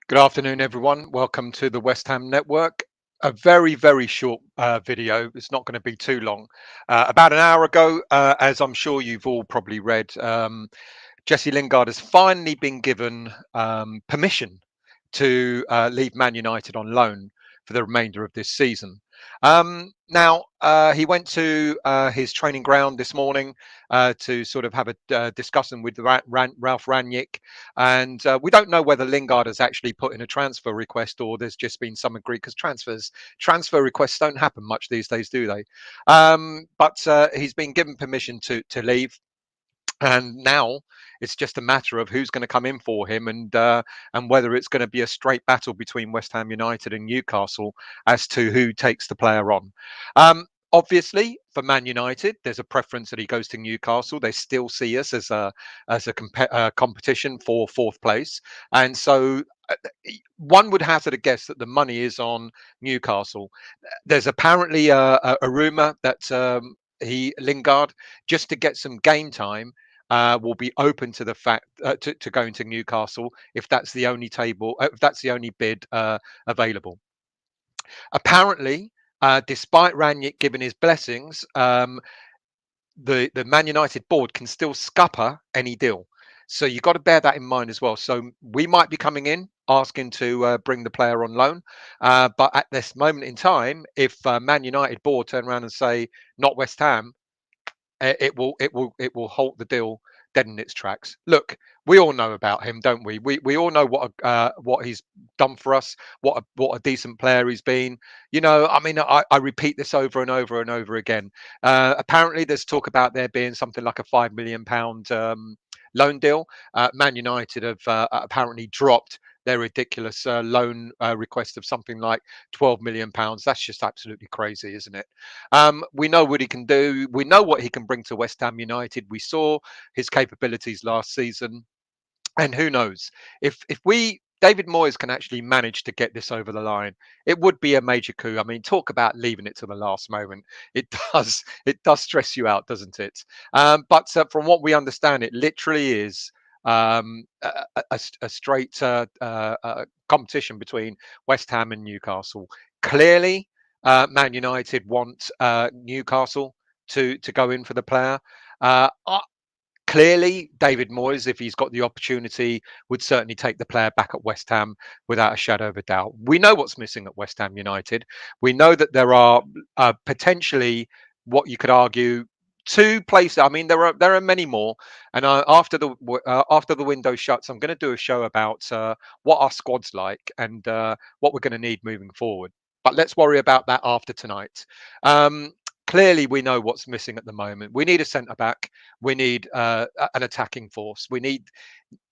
Good afternoon, everyone. Welcome to the West Ham Network. A very, very short video. It's not going to be too long. About an hour ago, as I'm sure you've all probably read, Jesse Lingard has finally been given permission to leave Man United on loan for the remainder of this season. Now, he went to his training ground this morning to sort of have a discussion with Ralph Rangnick. And we don't know whether Lingard has actually put in a transfer request or there's just been some agreed, because transfer requests don't happen much these days, do they? But he's been given permission to leave. And now it's just a matter of who's going to come in for him, and whether it's going to be a straight battle between West Ham United and Newcastle as to who takes the player on. Obviously, for Man United, there's a preference that he goes to Newcastle. They still see us as a competition for fourth place, and so one would hazard a guess that the money is on Newcastle. There's apparently a rumor that Lingard, just to get some game time, will be open to the fact to going to Newcastle if that's the only if that's the only bid available. Apparently, despite Rangnick giving his blessings, the Man United board can still scupper any deal. So you've got to bear that in mind as well. So we might be coming in asking to bring the player on loan, but at this moment in time, if Man United board turn around and say not West Ham, it will halt the deal dead in its tracks. Look, we all know about him, don't we? We all know what he's done for us, what a decent player he's been. You know, I mean, I repeat this over and over and over again. Apparently, there's talk about there being something like a £5 million loan deal. Man United have apparently dropped their ridiculous loan request of something like £12 million. That's just absolutely crazy, isn't it? We know what he can do. We know what he can bring to West Ham United. We saw his capabilities last season. And who knows, if David Moyes can actually manage to get this over the line, it would be a major coup. I mean, talk about leaving it to the last moment. It does stress you out, doesn't it? But from what we understand, it literally is a straight competition between West Ham and Newcastle. Clearly, Man United want Newcastle to go in for the player. Clearly, David Moyes, if he's got the opportunity, would certainly take the player back at West Ham without a shadow of a doubt. We know what's missing at West Ham United. We know that there are potentially, what you could argue, two places. I mean, there are many more. And after the window shuts, I'm going to do a show about what our squad's like and what we're going to need moving forward. But let's worry about that after tonight. Clearly, we know what's missing at the moment. We need a centre back. We need an attacking force. We need,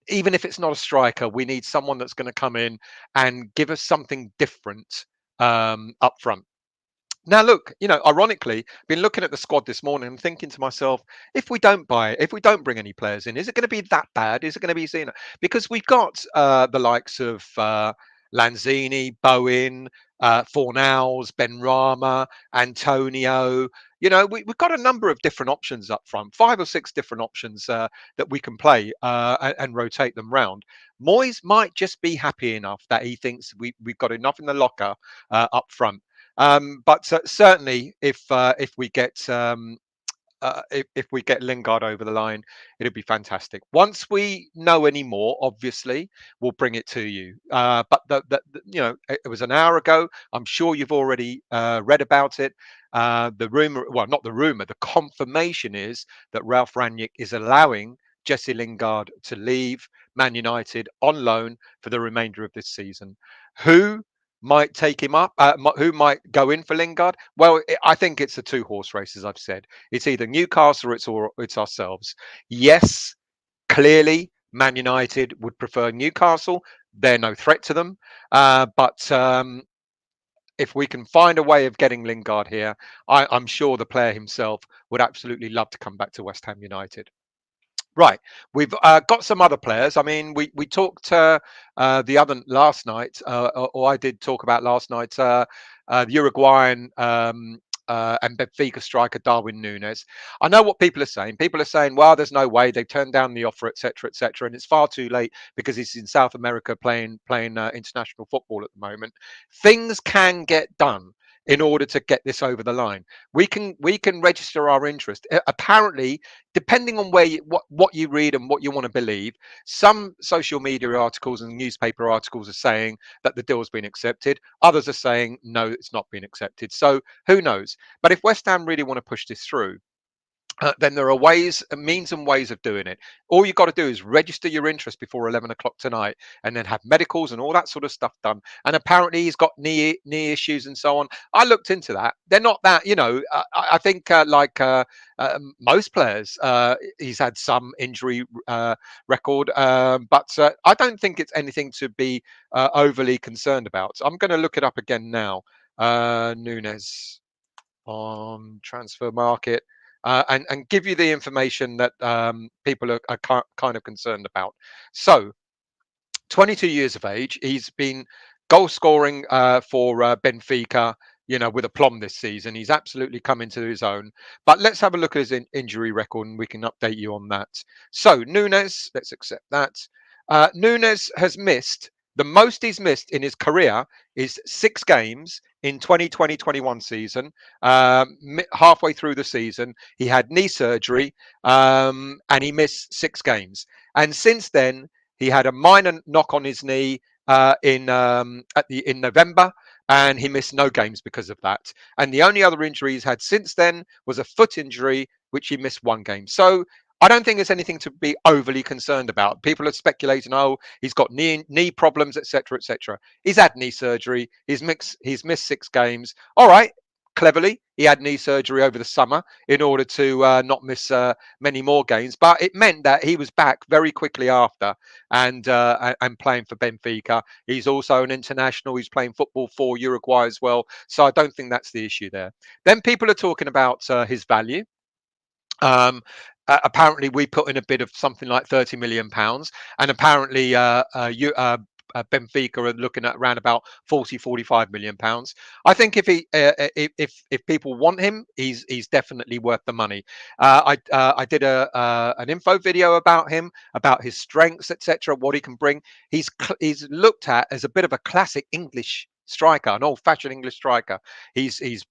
even if it's not a striker, we need someone that's going to come in and give us something different up front. Now, look, you know, ironically, been looking at the squad this morning and thinking to myself, if we don't bring any players in, is it going to be that bad? Is it going to be seen? Because we've got the likes of Lanzini, Bowen, Fornals, Benrahma, Antonio. You know, we've got a number of different options up front, 5 or 6 different options that we can play and rotate them round. Moyes might just be happy enough that he thinks we've got enough in the locker up front. But certainly, if we get if we get Lingard over the line, it'll be fantastic. Once we know any more, obviously, we'll bring it to you. But you know, it was an hour ago. I'm sure you've already read about it. The rumor, well, not the rumor, the confirmation is that Ralph Rangnick is allowing Jesse Lingard to leave Man United on loan for the remainder of this season. Who might take him up? Who might go in for Lingard? Well, I think it's a two-horse race, as I've said. It's either Newcastle or it's ourselves. Yes, clearly, Man United would prefer Newcastle. They're no threat to them. But if we can find a way of getting Lingard here, I'm sure the player himself would absolutely love to come back to West Ham United. Right, we've got some other players. I mean, we talked the other last night, or I did talk about last night, the Uruguayan and Benfica striker Darwin Núñez. I know what people are saying. People are saying, "Well, there's no way they turned down the offer, etc., etc." And it's far too late because he's in South America playing international football at the moment. Things can get done in order to get this over the line. We can register our interest. Apparently, depending on where what you read and what you want to believe, some social media articles and newspaper articles are saying that the deal's been accepted. Others are saying no, it's not been accepted. So who knows? But if West Ham really want to push this through, then there are means and ways of doing it. All you've got to do is register your interest before 11 o'clock tonight and then have medicals and all that sort of stuff done. And apparently he's got knee issues and so on. I looked into that. They're not that, I think most players, he's had some injury record, but I don't think it's anything to be overly concerned about. So I'm going to look it up again now. Núñez on transfer market, and give you the information that people are kind of concerned about. So, 22 years of age, he's been goal scoring for Benfica, with aplomb this season. He's absolutely come into his own. But let's have a look at his injury record and we can update you on that. So, Núñez, let's accept that. Núñez has missed, the most he's missed in his career is 6 games in 2020-21 season. Halfway through the season, he had knee surgery, and he missed 6 games. And since then, he had a minor knock on his knee in November, and he missed no games because of that. And the only other injury he's had since then was a foot injury, which he missed 1 game. So I don't think there's anything to be overly concerned about. People are speculating, oh, he's got knee problems, etc., etc. He's had knee surgery. He's missed 6 games. All right, cleverly, he had knee surgery over the summer in order to not miss many more games. But it meant that he was back very quickly after and playing for Benfica. He's also an international. He's playing football for Uruguay as well. So I don't think that's the issue there. Then people are talking about his value. Apparently, we put in a bid of something like £30 million, and apparently, Benfica are looking at around about 45 million pounds. I think if people want him, he's definitely worth the money. I did an info video about him, about his strengths, etc., what he can bring. He's looked at as a bit of a classic English striker, an old-fashioned English striker. He's his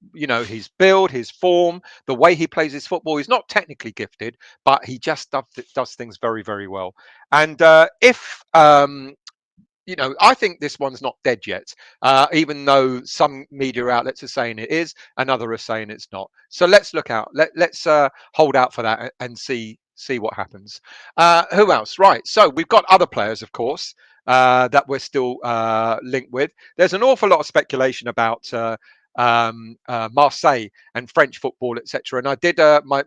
build, his form, the way he plays his football. He's not technically gifted, but he just does things very, very well. And if I think this one's not dead yet, even though some media outlets are saying it is, and others are saying it's not. So let's look out. Let's hold out for that and see what happens. Who else? Right. So we've got other players, of course, that we're still linked with. There's an awful lot of speculation about Marseille and French football, etc. And I did my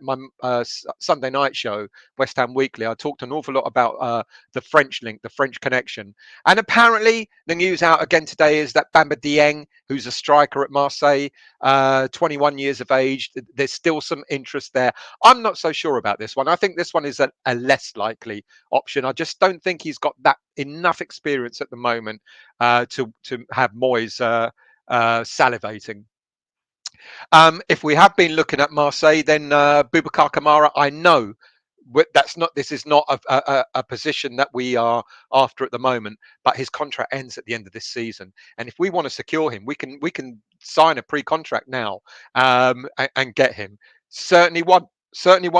Sunday night show, West Ham Weekly. I talked an awful lot about the French link, the French connection. And apparently, the news out again today is that Bamba Dieng, who's a striker at Marseille, 21 years of age, there's still some interest there. I'm not so sure about this one. I think this one is a less likely option. I just don't think he's got that enough experience at the moment to have Moyes salivating. If we have been looking at Marseille, then Boubacar Kamara, I know this is not a position that we are after at the moment, but his contract ends at the end of this season, and if we want to secure him, we can sign a pre-contract now, and get him. Certainly one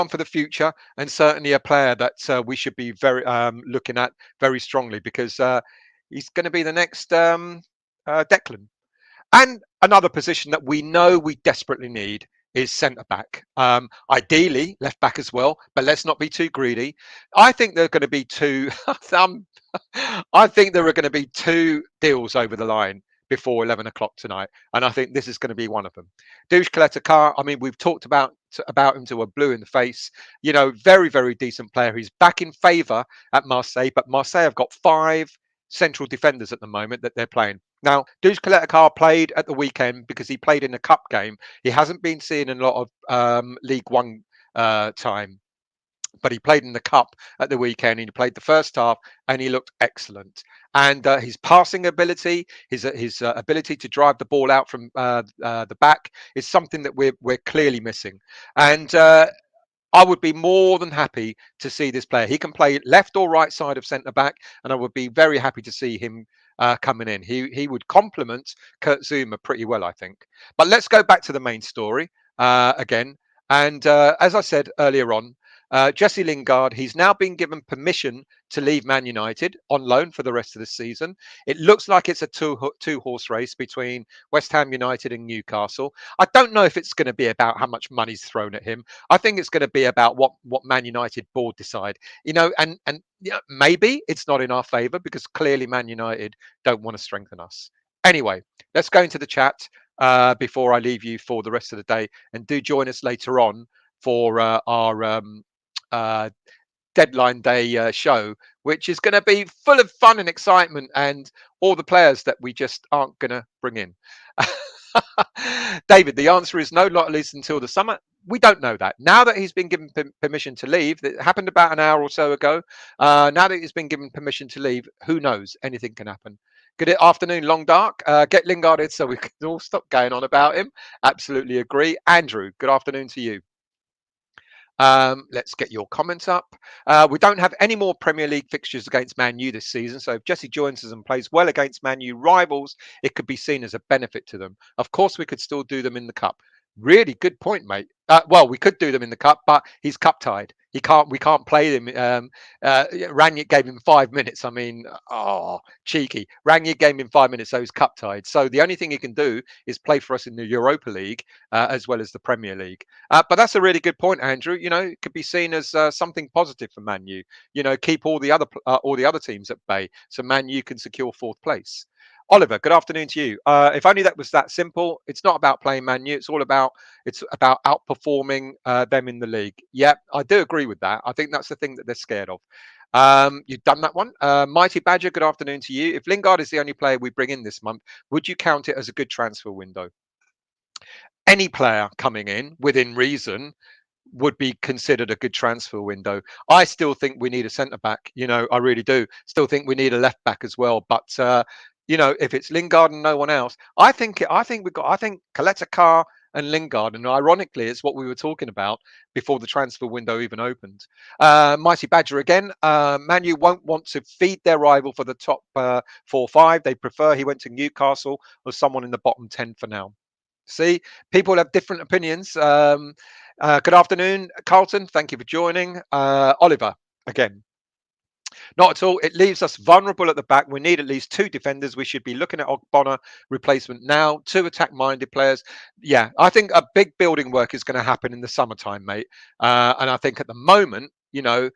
for the future, and certainly a player that we should be very looking at very strongly, because he's going to be the next Declan. And another position that we know we desperately need is centre back. Ideally, left back as well, but let's not be too greedy. I think there are going to be two. I think there are going to be two deals over the line before 11 o'clock tonight, and I think this is going to be one of them. Douche Caleta-Car, I mean, we've talked about him till we're blue in the face. You know, very, very decent player. He's back in favour at Marseille, but Marseille have got 5 central defenders at the moment that they're playing. Now, Douche Caleta-Car played at the weekend because he played in a cup game. He hasn't been seen in a lot of League One time, but he played in the cup at the weekend. He played the first half and he looked excellent. And his passing ability, his ability to drive the ball out from the back is something that we're clearly missing. And I would be more than happy to see this player. He can play left or right side of centre back, and I would be very happy to see him coming in. He would complement Kurt Zouma pretty well, I think. But let's go back to the main story again. And as I said earlier on, Jesse Lingard, he's now been given permission to leave Man United on loan for the rest of the season. It looks like it's a two-horse race between West Ham United and Newcastle. I don't know if it's going to be about how much money's thrown at him. I think it's going to be about what Man United board decide. You know, and yeah, maybe it's not in our favour because clearly Man United don't want to strengthen us. Anyway, let's go into the chat before I leave you for the rest of the day, and do join us later on for our deadline day show, which is going to be full of fun and excitement and all the players that we just aren't going to bring in. David, the answer is no, not at least until the summer. We don't know that. Now that he's been given permission to leave, that happened about an hour or so ago. Now that he's been given permission to leave, who knows? Anything can happen. Good afternoon, Long Dark. Get Lingard in so we can all stop going on about him. Absolutely agree. Andrew, good afternoon to you. Let's get your comments up. We don't have any more Premier League fixtures against Man U this season, so if Jesse joins us and plays well against Man U rivals, it could be seen as a benefit to them. Of course, we could still do them in the Cup. Really good point, mate. Well, we could do them in the Cup, but he's cup tied. We can't play them. Rangnick gave him 5 minutes. I mean, cheeky. Rangnick gave him 5 minutes, so he's cup tied. So the only thing he can do is play for us in the Europa League as well as the Premier League. But that's a really good point, Andrew. You know, it could be seen as something positive for Man U. You know, keep all the other teams at bay, so Man U can secure 4th place. Oliver, good afternoon to you. If only that was that simple. It's not about playing Man U. It's about outperforming them in the league. Yeah, I do agree with that. I think that's the thing that they're scared of. You've done that one. Mighty Badger, good afternoon to you. If Lingard is the only player we bring in this month, would you count it as a good transfer window? Any player coming in within reason would be considered a good transfer window. I still think we need a centre back. You know, I really do. Still think we need a left back as well. But you know, if it's Lingard and no one else, I think Caleta-Car and Lingard, and ironically, it's what we were talking about before the transfer window even opened. Mighty Badger again. Man U won't want to feed their rival for the top 4-5. They prefer he went to Newcastle or someone in the bottom 10 for now. See, people have different opinions. Good afternoon, Carlton. Thank you for joining. Oliver, again. Not at all. It leaves us vulnerable at the back. We need at least 2 defenders. We should be looking at Ogbonna replacement now. 2 attack-minded players. Yeah, I think a big building work is going to happen in the summertime, mate. And I think at the moment, you know,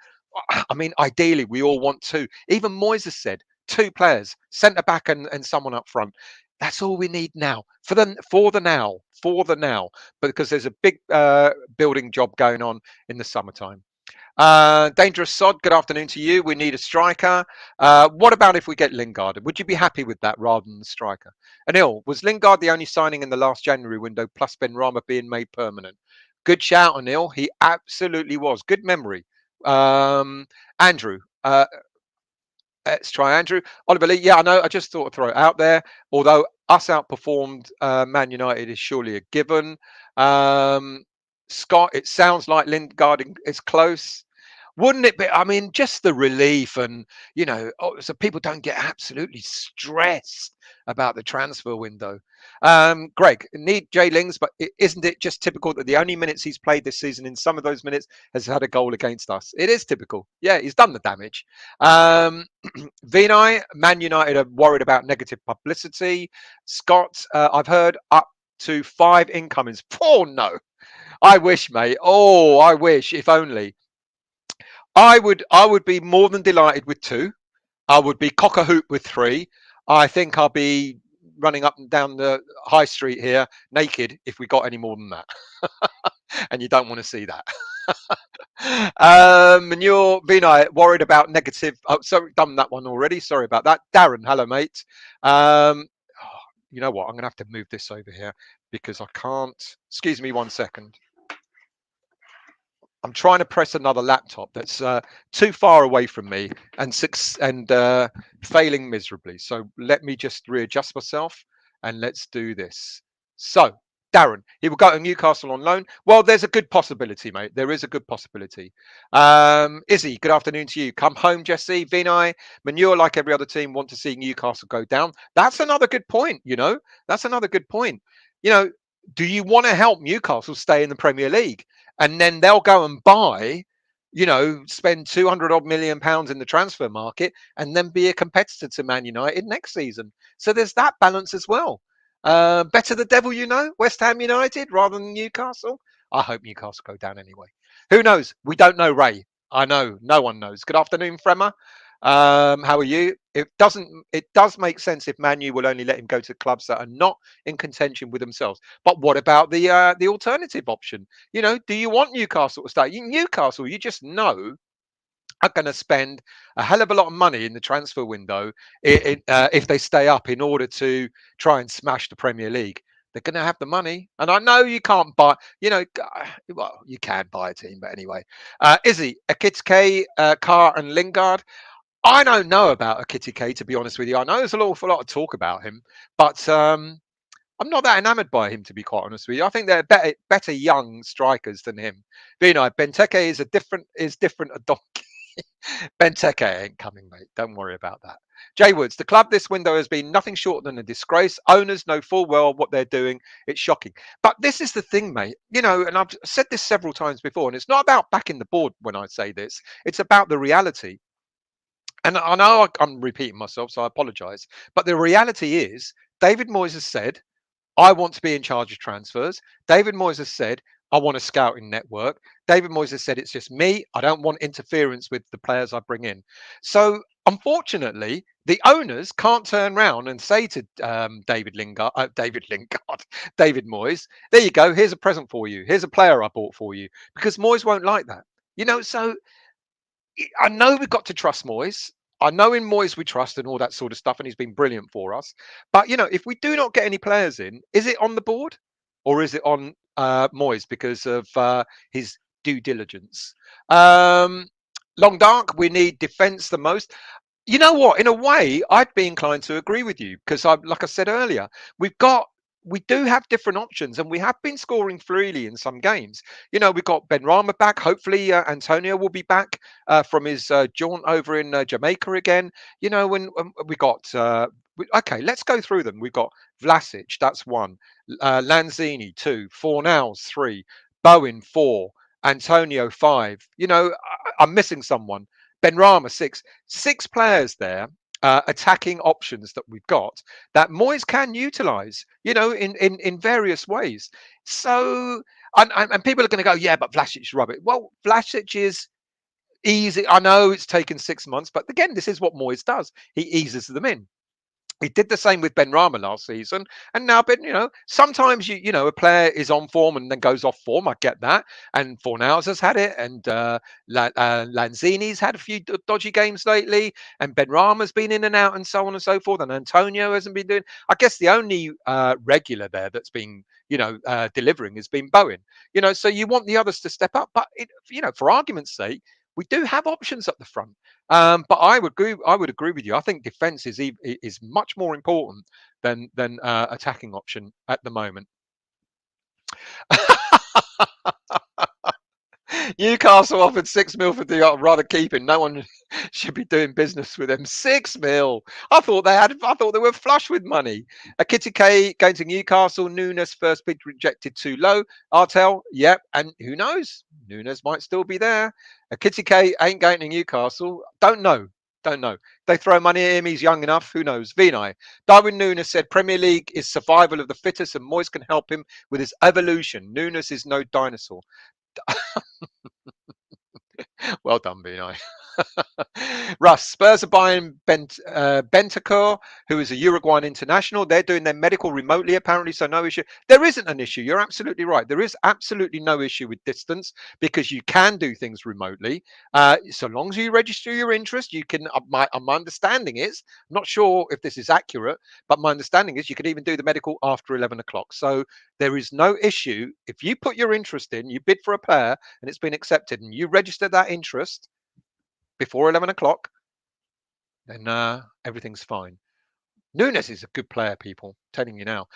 I mean, ideally, we all want 2. Even Moyes has said 2 players, centre back and someone up front. That's all we need now for the now, because there's a big building job going on in the summertime. Dangerous Sod, good afternoon to you. We need a striker. What about if we get Lingard? Would you be happy with that rather than the striker? Anil, was Lingard the only signing in the last January window plus Benrahma being made permanent? Good shout, Anil. He absolutely was. Good memory. Andrew, let's try Andrew. Oliver Lee, yeah, I know. I just thought I'd throw it out there. Although us outperformed Man United is surely a given. Scott, it sounds like Lingard is close. Wouldn't it be? I mean, just the relief and, you know, so people don't get absolutely stressed about the transfer window. Greg, need Jay Lings, but isn't it just typical that the only minutes he's played this season, in some of those minutes, has had a goal against us? It is typical. Yeah, he's done the damage. Vinay, Man United are worried about negative publicity. Scott, I've heard up to 5 incomings. Oh, no. I wish, mate. Oh, I wish. If only. I would be more than delighted with 2. I would be cock a hoop with 3. I think I'll be running up and down the high street here naked if we got any more than that. And you don't want to see that. And you're Vinay worried about negative. Oh, sorry, done that one already. Sorry about that. Darren, hello, mate. Oh, you know what? I'm gonna have to move this over here because I can't. Excuse me 1 second. I'm trying to press another laptop that's too far away from me and failing miserably. So let me just readjust myself and let's do this. So, Darren, he will go to Newcastle on loan. Well, there's a good possibility, mate. There is a good possibility. Izzy, good afternoon to you. Come home, Jesse. Vinay, Manure, like every other team, want to see Newcastle go down. That's another good point, That's another good point. You know, do you want to help Newcastle stay in the Premier League? And then they'll go and buy, spend 200 odd million pounds in the transfer market and then be a competitor to Man United next season. So there's that balance as well. Better the devil, West Ham United rather than Newcastle. I hope Newcastle go down anyway. Who knows? We don't know, Ray. I know. No one knows. Good afternoon, Fremmer. How are you? It does make sense if Man U will only let him go to clubs that are not in contention with themselves. But what about the alternative option? Do you want Newcastle to stay? Newcastle, you just know, are going to spend a hell of a lot of money in the transfer window if they stay up in order to try and smash the Premier League. They're going to have the money, and I know you can't buy. Well, you can buy a team, but anyway. Izzy, Akitsuke, Carr, and Lingard. I don't know about Akitsuke, to be honest with you. I know there's an awful lot of talk about him, but I'm not that enamoured by him, to be quite honest with you. I think they're better young strikers than him. Benteke is different. A donkey. Benteke ain't coming, mate. Don't worry about that. Jay Woods, the club this window has been nothing short than a disgrace. Owners know full well what they're doing. It's shocking. But this is the thing, mate. And I've said this several times before, and it's not about backing the board when I say this. It's about the reality. And I know I'm repeating myself, so I apologise. But the reality is, David Moyes has said, I want to be in charge of transfers. David Moyes has said, I want a scouting network. David Moyes has said, it's just me. I don't want interference with the players I bring in. So, unfortunately, the owners can't turn around and say to David Moyes, there you go. Here's a present for you. Here's a player I bought for you. Because Moyes won't like that. So I know we've got to trust Moyes. I know in Moyes we trust and all that sort of stuff, and he's been brilliant for us. But if we do not get any players in, is it on the board or is it on Moyes because of his due diligence? Long Dark, we need defence the most. You know what? In a way, I'd be inclined to agree with you because, like I said earlier, we do have different options, and we have been scoring freely in some games. We've got Benrahma back. Hopefully, Antonio will be back from his jaunt over in Jamaica again. When we got. Okay, let's go through them. We've got Vlasic, that's 1. Lanzini, 2. Fornals, 3. Bowen, 4. Antonio, 5. I'm missing someone. Benrahma, 6. 6 players there. Attacking options that we've got that Moyes can utilise, in various ways. So, and people are going to go, yeah, but Vlasic is rubbish. Well, Vlasic is easy. I know it's taken 6 months, but again, this is what Moyes does. He eases them in. He did the same with Benrahma last season, and now sometimes a player is on form and then goes off form. I get that, and Fornals has had it, and Lanzini's had a few dodgy games lately, and Benrahma's been in and out, and so on and so forth, and Antonio hasn't been doing. I guess the only regular there that's been delivering has been Bowen. So you want the others to step up, but for argument's sake, we do have options at the front. But I would agree with you. I think defence is much more important than attacking option at the moment. Newcastle offered 6 mil for Diop, rather keeping. No one should be doing business with them. 6 mil. I thought they were flush with money. Akitsuke going to Newcastle. Nunes first bid rejected too low. Artel, yep. And who knows? Nunes might still be there. Akitsuke ain't going to Newcastle. Don't know. Don't know. They throw money at him. He's young enough. Who knows? Vinay. Darwin Núñez said Premier League is survival of the fittest and Moyes can help him with his evolution. Núñez is no dinosaur. Well done, Vinay. Russ, Spurs are buying Bentancur, who is a Uruguayan international. They're doing their medical remotely, apparently, so no issue. There isn't an issue. You're absolutely right. There is absolutely no issue with distance because you can do things remotely. So long as you register your interest, you can. My understanding is, I'm not sure if this is accurate, but my understanding is you can even do the medical after 11 o'clock. So there is no issue. If you put your interest in, you bid for a player and it's been accepted, and you register that interest before 11 o'clock, then everything's fine. Núñez is a good player, people. Telling you now.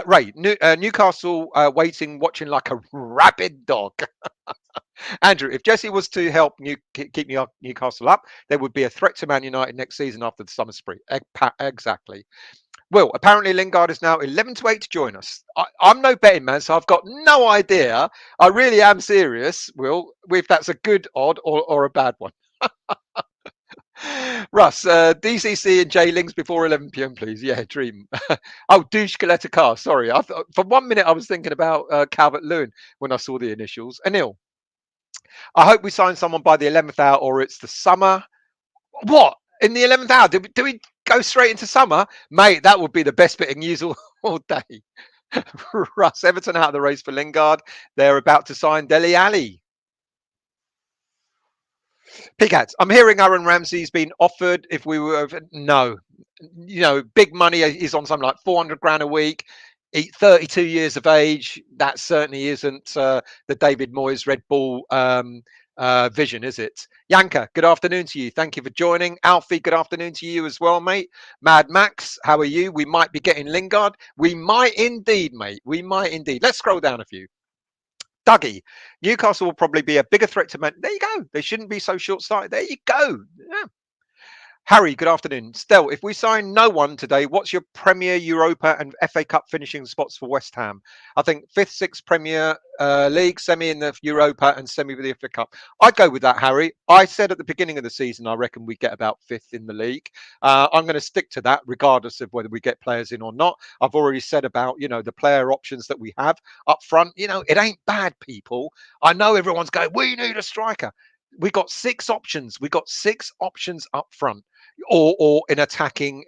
Ray, Newcastle waiting, watching like a rabid dog. Andrew, if Jesse was to help keep Newcastle up, there would be a threat to Man United next season after the summer spree. Exactly. Well, apparently Lingard is now 11 to 8 to join us. I'm no betting man, so I've got no idea. I really am serious, Will, if that's a good odd or a bad one. Russ, DCC and J Links before 11 p.m, please. Yeah, dream. Oh, douche Caleta-Car. Sorry. For 1 minute, I was thinking about Calvert-Lewin when I saw the initials. Anil, I hope we sign someone by the 11th hour or it's the summer. What? In the 11th hour? Do we go straight into summer? Mate, that would be the best bit of news all day. Russ, Everton out of the race for Lingard. They're about to sign Dele Alli. Pigats, I'm hearing Aaron Ramsey's been offered. If we were, no, big money. He's on something like 400 grand a week. 32 years of age. That certainly isn't the David Moyes Red Bull vision, is it? Yanka, good afternoon to you. Thank you for joining. Alfie, good afternoon to you as well, mate. Mad Max, how are you? We might be getting Lingard. We might indeed, mate. We might indeed. Let's scroll down a few. Dougie, Newcastle will probably be a bigger threat to Man. There you go. They shouldn't be so short-sighted. There you go. Yeah. Harry, good afternoon. Stel, if we sign no one today, what's your Premier, Europa and FA Cup finishing spots for West Ham? I think 5th, 6th Premier League, semi in the Europa and semi with the FA Cup. I'd go with that, Harry. I said at the beginning of the season, I reckon we get about 5th in the league. I'm going to stick to that regardless of whether we get players in or not. I've already said about, the player options that we have up front. It ain't bad, people. I know everyone's going, we need a striker. We got 6 options. We got 6 options up front. Or in attacking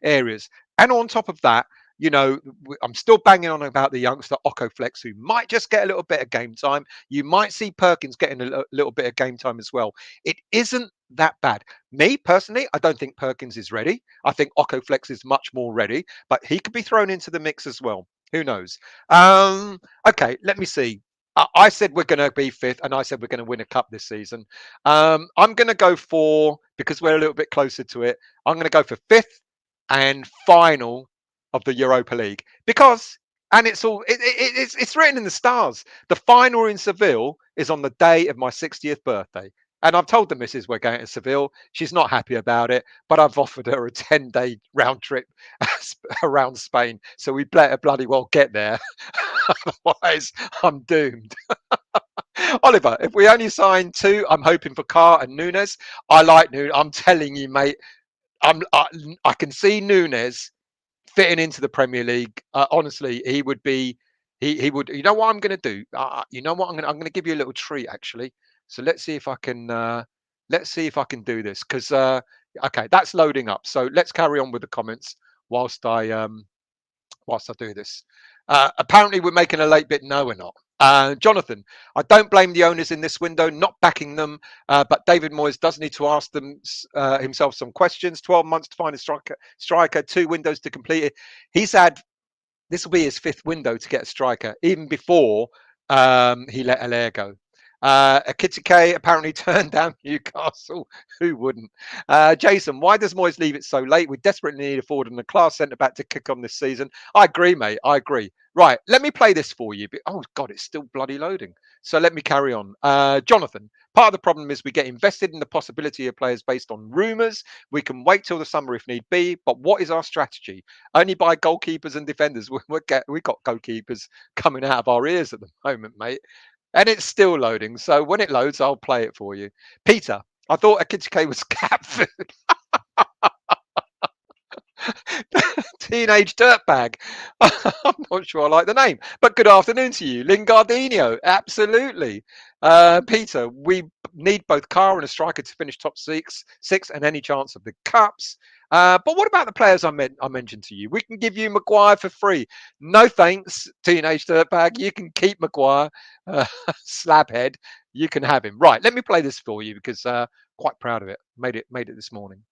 areas. And on top of that, I'm still banging on about the youngster Flex, who might just get a little bit of game time. You might see Perkins getting a little bit of game time as well. It isn't that bad. Me personally, I don't think Perkins is ready. I think Flex is much more ready, but he could be thrown into the mix as well. Who knows? Okay, let me see. I said we're going to be 5th, and I said we're going to win a cup this season. I'm going to go for, because we're a little bit closer to it, I'm going to go for 5th and final of the Europa League. Because, and it's written in the stars, the final in Seville is on the day of my 60th birthday. And I've told the missus we're going to Seville. She's not happy about it, but I've offered her a 10-day round trip around Spain. So we better bloody well get there. Otherwise, I'm doomed. Oliver, if we only sign 2, I'm hoping for Carr and Núñez. I like Núñez. I'm telling you, mate. I can see Núñez fitting into the Premier League. Honestly, he would be. He would. You know what I'm going to do? You know what I'm going to give you a little treat, actually. So let's see if I can. Let's see if I can do this, because okay, that's loading up. So let's carry on with the comments whilst I do this. Apparently, we're making a late bid. No, we're not. Jonathan, I don't blame the owners in this window, not backing them, but David Moyes does need to ask them himself some questions. 12 months to find a striker, 2 windows to complete it. He's had, this will be his 5th window to get a striker, even before he let Allaire go. Akitike apparently turned down Newcastle. Who wouldn't? Jason, why does Moyes leave it so late? We desperately need a forward and a class centre back to kick on this season. I agree, mate. I agree. Right, let me play this for you. Oh, God, it's still bloody loading. So let me carry on. Jonathan, part of the problem is we get invested in the possibility of players based on rumours. We can wait till the summer if need be, but what is our strategy? Only buy goalkeepers and defenders. We've got goalkeepers coming out of our ears at the moment, mate. And it's still loading. So when it loads, I'll play it for you. Peter, I thought Ekitike was cat food. Teenage dirtbag. I'm not sure I like the name, but good afternoon to you, Lingardinho. Absolutely, Peter. We need both Carr and a striker to finish top six, and any chance of the cups. But what about the players I mentioned to you? We can give you Maguire for free. No thanks, teenage dirtbag. You can keep Maguire, slabhead. You can have him. Right. Let me play this for you because quite proud of it. Made it this morning.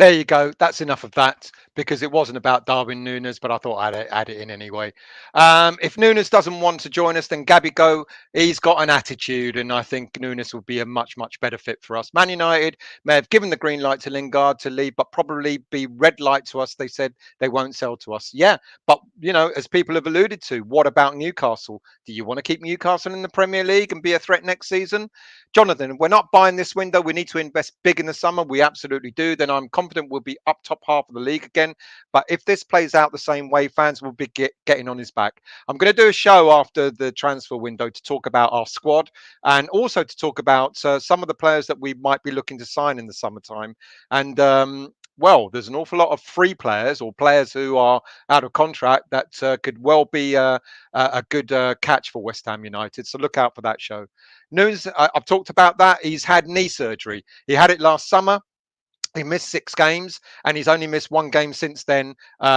There you go. That's enough of that because it wasn't about Darwin Núñez, but I thought I'd add it in anyway. If Núñez doesn't want to join us, then Gabby Go. He's got an attitude, and I think Núñez would be a much, much better fit for us. Man United may have given the green light to Lingard to leave, but probably be red light to us. They said they won't sell to us. Yeah, but as people have alluded to, what about Newcastle? Do you want to keep Newcastle in the Premier League and be a threat next season? Jonathan, we're not buying this window. We need to invest big in the summer. We absolutely do. Then I'm confident we'll be up top half of the league again. But if this plays out the same way, fans will be getting on his back. I'm going to do a show after the transfer window to talk about our squad and also to talk about some of the players that we might be looking to sign in the summertime. And well, there's an awful lot of free players or players who are out of contract that could well be a good catch for West Ham United. So look out for that show. News, I've talked about that. He's had knee surgery. He had it last summer. He missed 6 games and he's only missed 1 game since then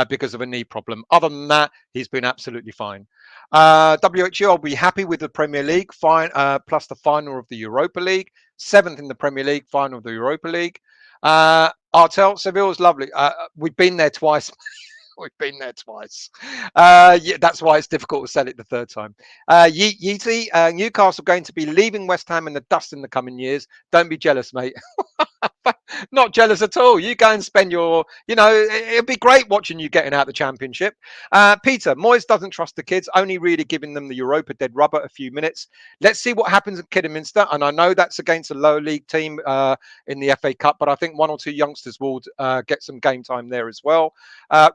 because of a knee problem. Other than that, he's been absolutely fine. WHU, I'll be happy with the Premier League, fine, plus the final of the Europa League, 7th in the Premier League, final of the Europa League. Artel, Seville's lovely. We've been there twice. We've been there twice. Yeah, that's why it's difficult to sell it the third time. Yeezy, Newcastle going to be leaving West Ham in the dust in the coming years. Don't be jealous, mate. Not jealous at all. You go and spend it'll be great watching you getting out the championship. Peter, Moyes doesn't trust the kids, only really giving them the Europa dead rubber a few minutes. Let's see what happens at Kidderminster. And I know that's against a lower league team in the FA Cup, but I think 1 or 2 youngsters will get some game time there as well.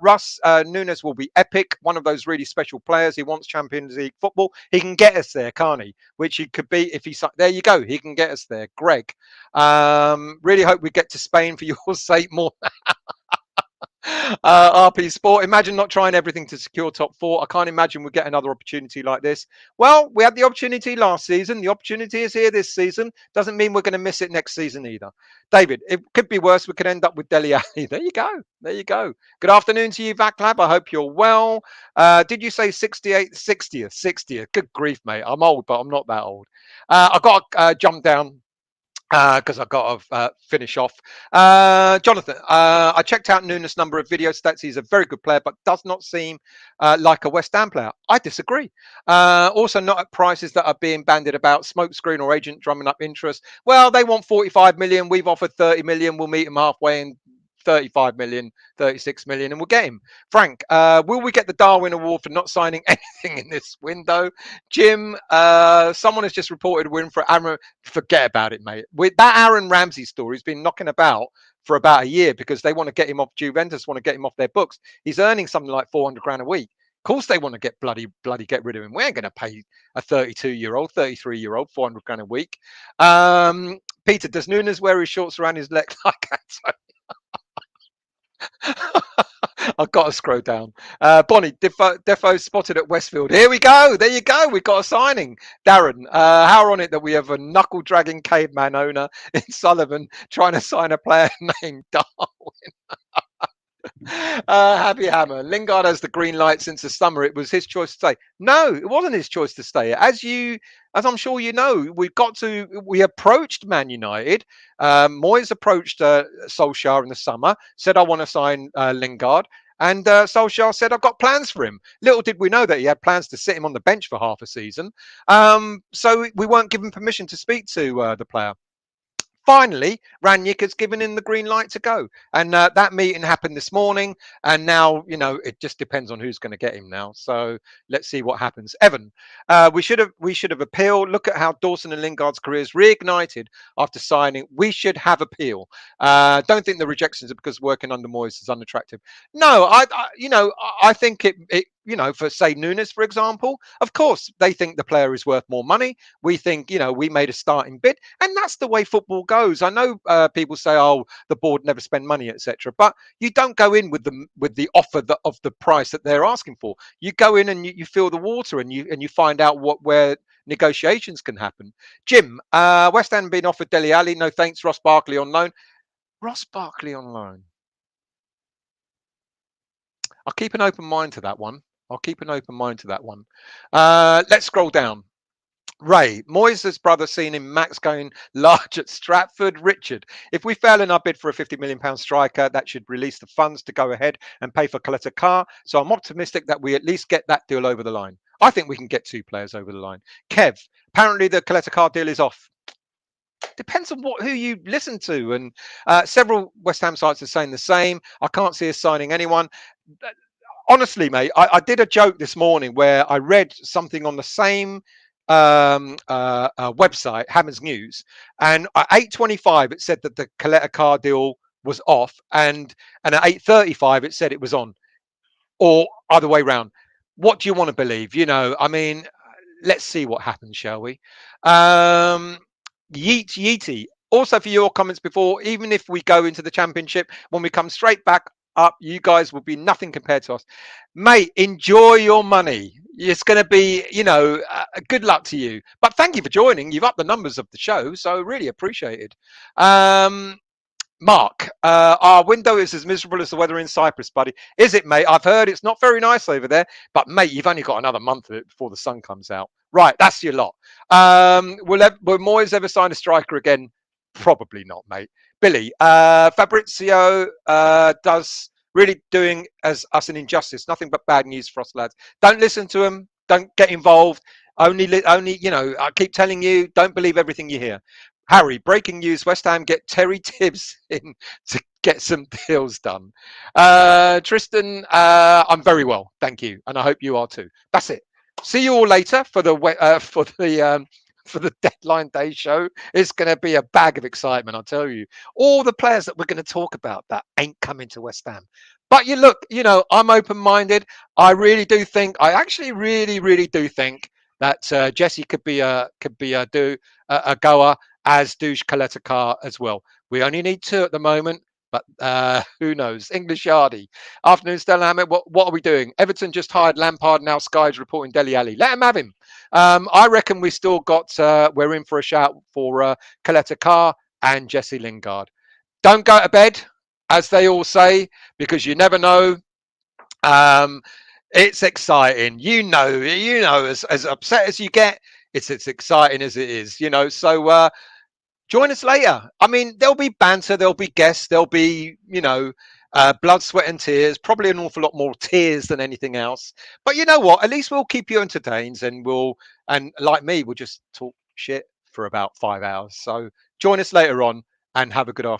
Russ, Núñez will be epic. One of those really special players. He wants Champions League football. He can get us there, can't he? Which he could be if he's there. You go. He can get us there. Greg, really hope we get to Spain for your sake more. RP Sport, imagine not trying everything to secure top 4. I can't imagine we'll get another opportunity like this. Well, we had the opportunity last season. The opportunity is here this season. Doesn't mean we're going to miss it next season either. David, it could be worse. We could end up with Dele Alli. There you go. There you go. Good afternoon to you, Vaclab. I hope you're well. Did you say 68th, 60th, 60th? Good grief, mate. I'm old, but I'm not that old. I got to jump down because I've got to finish off. Jonathan, I checked out Núñez's number of video stats. He's a very good player, but does not seem like a West Ham player. I disagree. Also, not at prices that are being bandied about, smokescreen or agent drumming up interest. Well, they want 45 million. We've offered 30 million. We'll meet them halfway in 35 million, 36 million, and we'll get him. Frank, will we get the Darwin Award for not signing anything in this window? Jim, someone has just reported a win for Aaron. Forget about it, mate. With that Aaron Ramsey story has been knocking about for about a year because they want to get him off. Juventus want to get him off their books. He's earning something like 400 grand a week. Of course, they want to get bloody get rid of him. We ain't going to pay a 32-year-old, 33-year-old 400 grand a week. Peter, does Núñez wear his shorts around his leg like that? I've got to scroll down. Bonnie, Defo spotted at Westfield. Here we go. There you go. We've got a signing. Darren, how ironic that we have a knuckle-dragging caveman owner in Sullivan trying to sign a player named Darwin. Happy Hammer. Lingard has the green light since the summer. It was his choice to stay. No, it wasn't his choice to stay. As I'm sure you know, we approached Man United. Moyes approached Solskjaer in the summer, said, I want to sign Lingard. And Solskjaer said, I've got plans for him. Little did we know that he had plans to sit him on the bench for half a season. So we weren't given permission to speak to the player. Finally, Ranić has given him the green light to go. And that meeting happened this morning. And now, it just depends on who's going to get him now. So let's see what happens. Evan, we should have appealed. Look at how Dawson and Lingard's careers reignited after signing. We should have appeal. Don't think the rejections are because working under Moyes is unattractive. No, I think it for say Núñez, for example, of course they think the player is worth more money. We think, we made a starting bid, and that's the way football goes. I know people say, "Oh, the board never spend money, etc." But you don't go in with the offer of the price that they're asking for. You go in and you feel the water, and you find out where negotiations can happen. Jim, West Ham being offered Dele Alli. No thanks. Ross Barkley on loan. Ross Barkley on loan. I'll keep an open mind to that one. Let's scroll down. Ray, Moyes' brother seen him Max going large at Stratford. Richard, if we fail in our bid for a £50 million striker, that should release the funds to go ahead and pay for Caleta-Car. So I'm optimistic that we at least get that deal over the line. I think we can get 2 players over the line. Kev, apparently the Caleta-Car deal is off. Depends on who you listen to, and several West Ham sites are saying the same. I can't see us signing anyone. Honestly, mate, I did a joke this morning where I read something on the same website, Hammers News, and at 8:25 it said that the Caleta-Car deal was off, and at 8:35 it said it was on, or other way round. What do you want to believe? I mean, let's see what happens, shall we? Yeety. Also, for your comments before, even if we go into the championship, when we come straight back up, you guys will be nothing compared to us. Mate, enjoy your money. It's going to be, good luck to you. But thank you for joining. You've upped the numbers of the show, so really appreciated. Mark, our window is as miserable as the weather in Cyprus, buddy. Is it, mate? I've heard it's not very nice over there, but mate, you've only got another month of it before the sun comes out. Right, that's your lot. Will Moyes ever sign a striker again? Probably not, mate. Billy, Fabrizio does really doing us an injustice. Nothing but bad news for us, lads. Don't listen to him. Don't get involved. Only, I keep telling you, don't believe everything you hear. Harry, breaking news, West Ham get Terry Tibbs in to get some deals done. Tristan, I'm very well, thank you, and I hope you are too. That's it. See you all later for the deadline day show. It's going to be a bag of excitement, I'll tell you. All the players that we're going to talk about that ain't coming to West Ham. But I'm open-minded. I actually really do think that Jesse could be a goer, as douche Caleta-Car as well. We only need 2 at the moment, but who knows? English Yardy. Afternoon, Stella Hammett. What are we doing? Everton just hired Lampard. Now Sky's reporting Dele Alli. Let him have him. I reckon we still got. We're in for a shout for Caleta-Car and Jesse Lingard. Don't go to bed, as they all say, because you never know. It's exciting. As upset as you get, it's as exciting as it is. So. Join us later. I mean, there'll be banter, there'll be guests, there'll be, blood, sweat, and tears. Probably an awful lot more tears than anything else. But you know what? At least we'll keep you entertained, and like me, we'll just talk shit for about 5 hours. So join us later on and have a good afternoon.